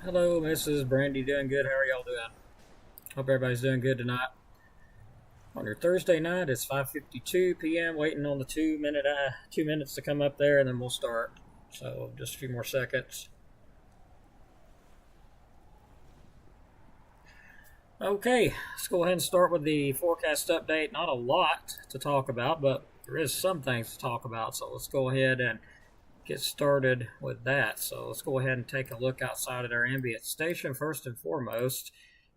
Hello, Mrs. Brandy. Doing good. How are y'all doing? Hope everybody's doing good tonight. On your Thursday night, it's 5:52 p.m. Waiting on the 2 minutes to come up there, and then we'll start. So just a few more seconds. Okay, let's go ahead and start with the forecast update. Not a lot to talk about, but there is some things to talk about. So let's go ahead and get started with that. So let's go ahead and take a look outside at our ambient station first and foremost.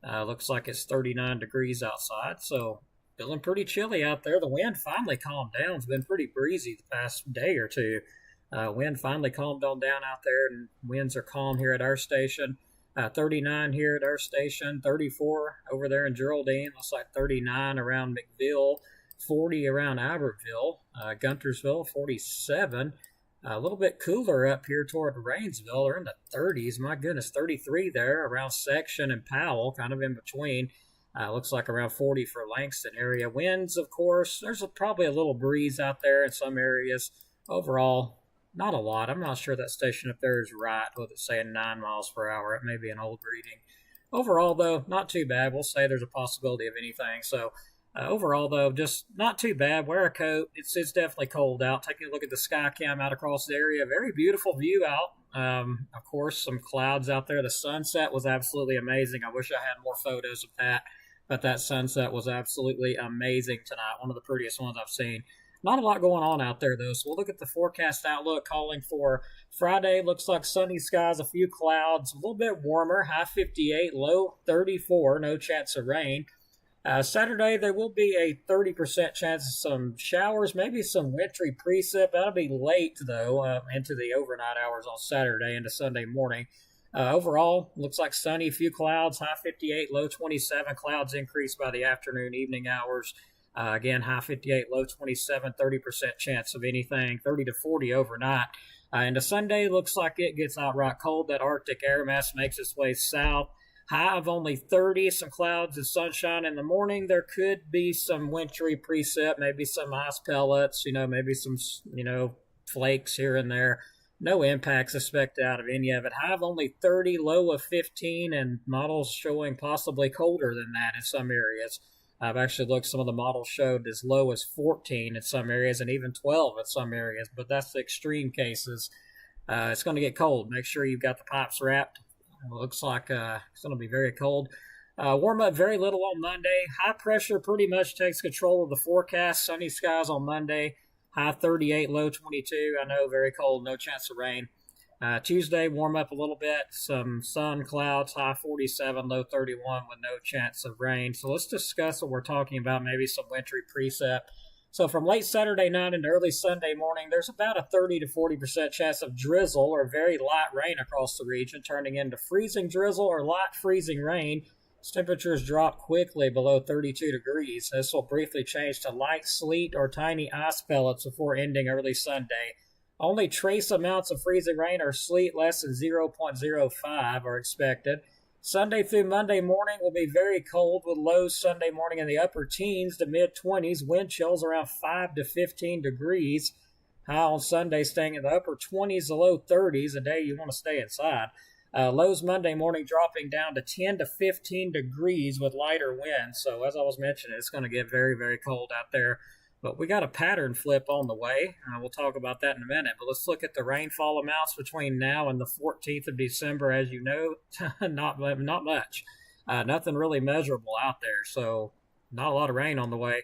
Looks like it's 39 degrees outside, so feeling pretty chilly out there. The wind finally calmed down. It's been pretty breezy the past day or two. Wind finally calmed on down out there, and winds are calm here at our station. 39 here at our station, 34 over there in Geraldine. Looks like 39 around McVille, 40 around Albertville, Guntersville, 47. A little bit cooler up here toward Rainsville. They're in the 30s. My goodness, 33 there around Section and Powell, kind of in between. Looks like around 40 for Langston area. Winds, of course, probably a little breeze out there in some areas. Overall, not a lot. I'm not sure that station up there is right with it saying 9 miles per hour. It may be an old reading. Overall, though, not too bad. We'll say there's a possibility of anything. So, overall, though, just not too bad. Wear a coat. It's definitely cold out. Taking a look at the sky cam out across the area. Very beautiful view out. Of course, some clouds out there. The sunset was absolutely amazing. I wish I had more photos of that. But that sunset was absolutely amazing tonight. One of the prettiest ones I've seen. Not a lot going on out there, though. So we'll look at the forecast outlook calling for Friday. Looks like sunny skies, a few clouds, a little bit warmer, high 58, low 34, no chance of rain. Saturday, there will be a 30% chance of some showers, maybe some wintry precip. That'll be late, though, into the overnight hours on Saturday into Sunday morning. Overall, looks like sunny, few clouds, high 58, low 27. Clouds increase by the afternoon, evening hours. Again, high 58, low 27, 30% chance of anything, 30 to 40 overnight. Into Sunday, looks like it gets outright cold. That Arctic air mass makes its way south. High of only 30, some clouds and sunshine in the morning. There could be some wintry precip, maybe some ice pellets, maybe some, flakes here and there. No impacts expected out of any of it. High of only 30, low of 15, and models showing possibly colder than that in some areas. I've actually looked, some of the models showed as low as 14 in some areas and even 12 in some areas, but that's the extreme cases. It's going to get cold. Make sure you've got the pipes wrapped. It looks like it's going to be very cold. Warm up very little on Monday. High pressure pretty much takes control of the forecast. Sunny skies on Monday. High 38, low 22. I know, very cold, no chance of rain. Tuesday, warm up a little bit. Some sun, clouds, high 47, low 31 with no chance of rain. So let's discuss what we're talking about, maybe some wintry precip. So from late Saturday night into early Sunday morning, there's about a 30 to 40% chance of drizzle or very light rain across the region, turning into freezing drizzle or light freezing rain. Temperatures drop quickly below 32 degrees. This will briefly change to light sleet or tiny ice pellets before ending early Sunday. Only trace amounts of freezing rain or sleet less than 0.05 are expected. Sunday through Monday morning will be very cold with lows Sunday morning in the upper teens to mid-20s. Wind chills around 5 to 15 degrees. High on Sunday staying in the upper 20s to low 30s, a day you want to stay inside. Lows Monday morning dropping down to 10 to 15 degrees with lighter winds. So as I was mentioning, it's going to get very, very cold out there. But we got a pattern flip on the way. We'll talk about that in a minute. But let's look at the rainfall amounts between now and the 14th of December. As you know, not much. Nothing really measurable out there. So not a lot of rain on the way.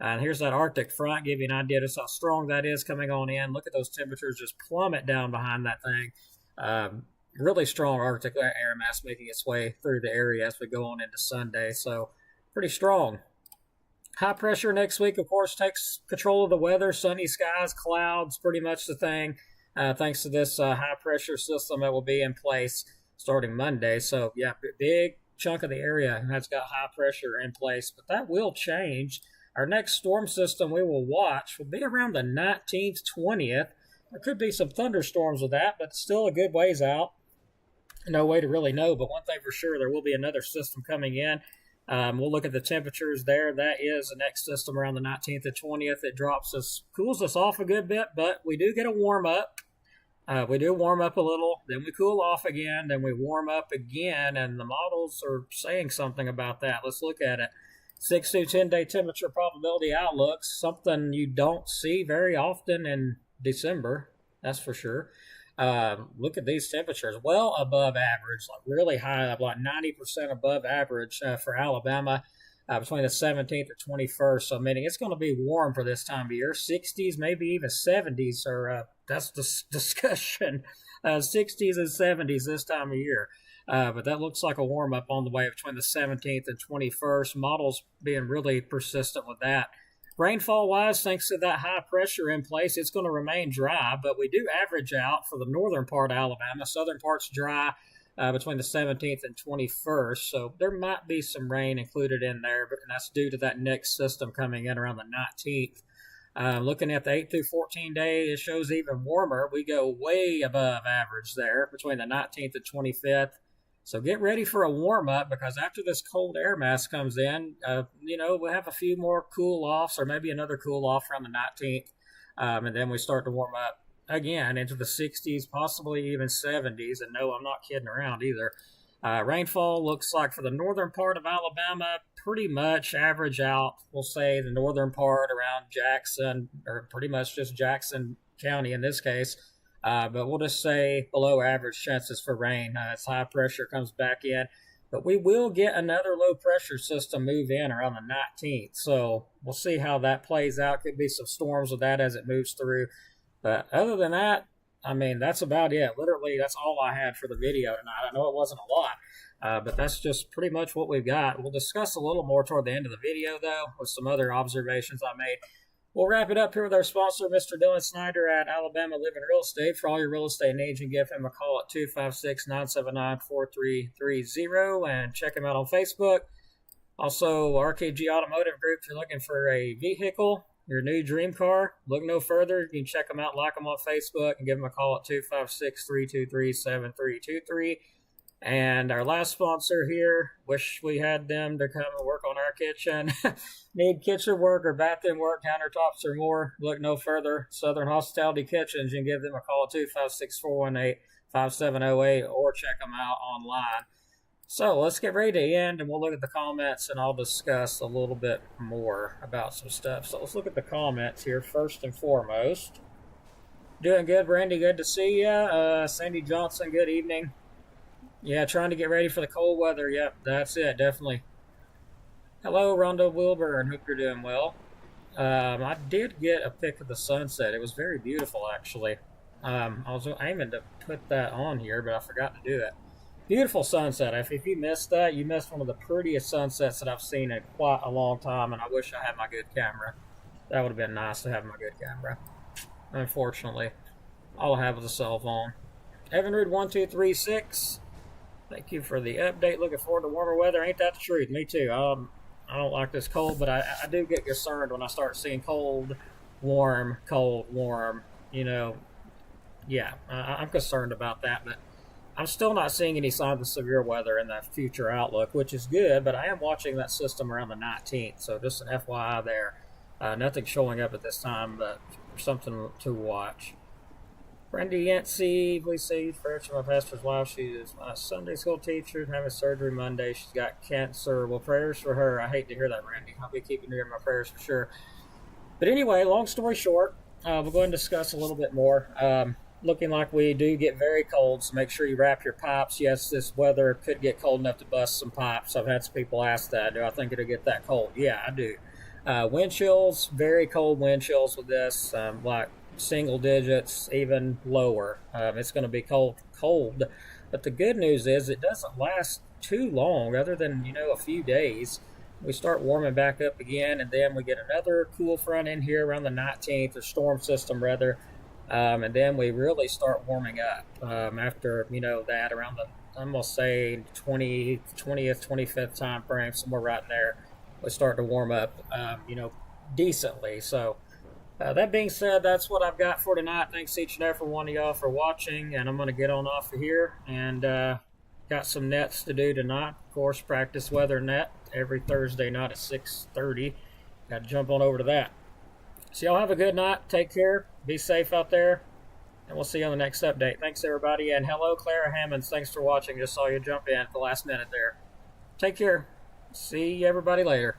And here's that Arctic front. Give you an idea just how strong that is coming on in. Look at those temperatures just plummet down behind that thing. Really strong Arctic air mass making its way through the area as we go on into Sunday. So pretty strong. High pressure next week, of course, takes control of the weather. Sunny skies, clouds, pretty much the thing, thanks to this high pressure system that will be in place starting Monday. So, yeah, big chunk of the area has got high pressure in place, but that will change. Our next storm system we will watch will be around the 19th, 20th. There could be some thunderstorms with that, but still a good ways out. No way to really know, but one thing for sure, there will be another system coming in. We'll look at the temperatures there. That is the next system around the 19th to 20th. It cools us off a good bit, but we do get a warm up. We do warm up a little, then we cool off again, then we warm up again, and the models are saying something about that. Let's look at it. 6 to 10 day temperature probability outlooks, something you don't see very often in December, that's for sure. Look at these temperatures, well above average, like really high up, like 90% above average for Alabama. Between the 17th and 21st, so meaning it's going to be warm for this time of year. 60s, maybe even 70s, or that's the discussion. 60s and 70s this time of year. But that looks like a warm up on the way between the 17th and 21st. Models being really persistent with that. Rainfall wise, thanks to that high pressure in place, it's going to remain dry, but we do average out for the northern part of Alabama. Southern part's dry. Between the 17th and 21st, so there might be some rain included in there, but that's due to that next system coming in around the 19th. Looking at the 8 through 14 day, it shows even warmer. We go way above average there between the 19th and 25th. So get ready for a warm up, because after this cold air mass comes in, we'll have a few more cool offs, or maybe another cool off around the 19th, and then we start to warm up again into the 60s, possibly even 70s. And no, I'm not kidding around either. Rainfall looks like for the northern part of Alabama, pretty much average out. We'll say the northern part around Jackson, or pretty much just Jackson County in this case. But we'll just say below average chances for rain as high pressure comes back in. But we will get another low pressure system move in around the 19th. So we'll see how that plays out. Could be some storms with that as it moves through. But other than that, I mean, that's about it. Literally, that's all I had for the video tonight. I know it wasn't a lot, but that's just pretty much what we've got. We'll discuss a little more toward the end of the video, though, with some other observations I made. We'll wrap it up here with our sponsor, Mr. Dylan Snyder at Alabama Living Real Estate. For all your real estate needs, you can give him a call at 256-979-4330 and check him out on Facebook. Also, RKG Automotive Group, if you're looking for a vehicle, your new dream car, look no further. You can check them out, like them on Facebook, and give them a call at 256-323-7323. And our last sponsor here, wish we had them to come and work on our kitchen. Need kitchen work or bathroom work, countertops or more, look no further. Southern Hospitality Kitchens, you can give them a call at 256-418-5708 or check them out online. So let's get ready to end, and we'll look at the comments, and I'll discuss a little bit more about some stuff. So let's look at the comments here first and foremost. Doing good, Brandy. Good to see you. Sandy Johnson, good evening. Yeah, trying to get ready for the cold weather. Yep, that's it, definitely. Hello, Rondo Wilburn. Hope you're doing well. I did get a pic of the sunset. It was very beautiful, actually. I was aiming to put that on here, but I forgot to do it. Beautiful sunset. If you missed that, you missed one of the prettiest sunsets that I've seen in quite a long time, and I wish I had my good camera. That would have been nice to have my good camera. Unfortunately, all I have is a cell phone. Evan Rude 1236. Thank you for the update. Looking forward to warmer weather. Ain't that the truth? Me too. I don't like this cold, but I do get concerned when I start seeing cold, warm, cold, warm. Yeah, I'm concerned about that, but I'm still not seeing any signs of severe weather in that future outlook, which is good, but I am watching that system around the 19th, so just an FYI there. Nothing showing up at this time, but something to watch. Brandy Yancey, please say prayers for my pastor's wife. She is my Sunday school teacher, having surgery Monday. She's got cancer. Well, prayers for her. I hate to hear that, Brandy. I'll be keeping her in my prayers for sure. But anyway, long story short, we'll go and discuss a little bit more. Looking like we do get very cold, so make sure you wrap your pipes. Yes, this weather could get cold enough to bust some pipes. I've had some people ask that. Do I think it'll get that cold? Yeah, I do. Wind chills, very cold wind chills with this, like single digits, even lower. It's going to be cold. But the good news is it doesn't last too long, other than, a few days. We start warming back up again, and then we get another cool front in here around the 19th, or storm system rather. And then we really start warming up after, that around the, I'm going to say 20th, 25th time frame, somewhere right in there. We start to warm up, decently. So that being said, that's what I've got for tonight. Thanks each and every one of y'all for watching, and I'm going to get on off of here, and got some nets to do tonight. Of course, practice weather net every Thursday night at 6:30. Got to jump on over to that. So y'all have a good night. Take care. Be safe out there. and we'll see you on the next update. Thanks, everybody, and hello, Clara Hammonds. Thanks for watching. Just saw you jump in at the last minute there. Take care. See everybody later.